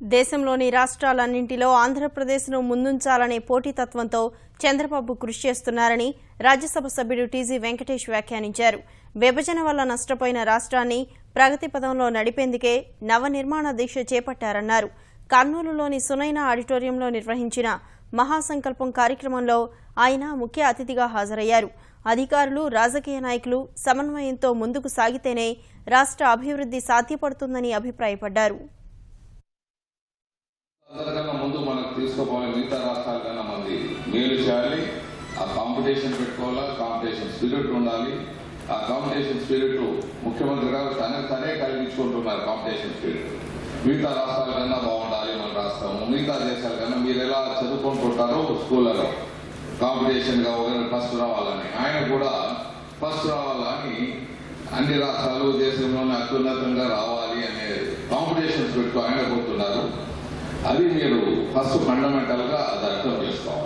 దేశంలోని రాష్ట్రాలన్నింటిలో ఆంధ్రప్రదేశ్ను ముందుంచాలనే పోటీతత్వంతో చంద్రబాబు కృషి చేస్తున్నారని రాజ్యసభ సభ్యుడు టీజీ వెంకటేష్ వ్యాఖ్యానించారు. విభజన వల్ల నష్టపోయిన రాష్ట్రాన్ని ప్రగతి పదంలో నడిపేందుకే నవనిర్మాణ దీక్ష చేపట్టారన్నారు. కర్నూలులోని సునైన ఆడిటోరియంలో నిర్వహించిన మహాసంకల్పం కార్యక్రమంలో ఆయన ముఖ్య అతిథిగా హాజరయ్యారు. అధికారులు, రాజకీయ నాయకులు సమన్వయంతో ముందుకు సాగితేనే రాష్ట్ర అభివృద్ధి సాధ్యపడుతుందని అభిప్రాయపడ్డారు. అందరికన్నా ముందు మనకు తీసుకోవాలి, మిగతా రాష్ట్రాల కన్నా మంది మేలు చేయాలి. ఆ కాంపిటీషన్ పెట్టుకోవాలా, కాంపిటీషన్ స్పిరిట్ ఉండాలి. ఆ కాంపిటీషన్ స్పిరిట్ ముఖ్యమంత్రి గారు తనే కలిగించుకుంటున్నారు. కాంపిటీషన్ స్పిరిట్ మిగతా రాష్ట్రాల కన్నా బాగుండాలి మన రాష్ట్రము. మిగతా దేశాల కన్నా మీరు ఎలా చదువుకుంటుంటారో స్కూళ్ళలో కాంపిటీషన్ గా ఒకరు ఫస్ట్ రావాలని, ఆయన కూడా ఫస్ట్ రావాలని అన్ని రాష్ట్రాలు దేశంలోనే అత్యున్నతంగా రావాలి అనే కాంపిటీషన్ స్పిరిట్ ఆయన కోరుతున్నారు. అది మీరు ఫస్ట్ ఫండమెంటల్ గా అది అర్థం చేసుకోవాలి.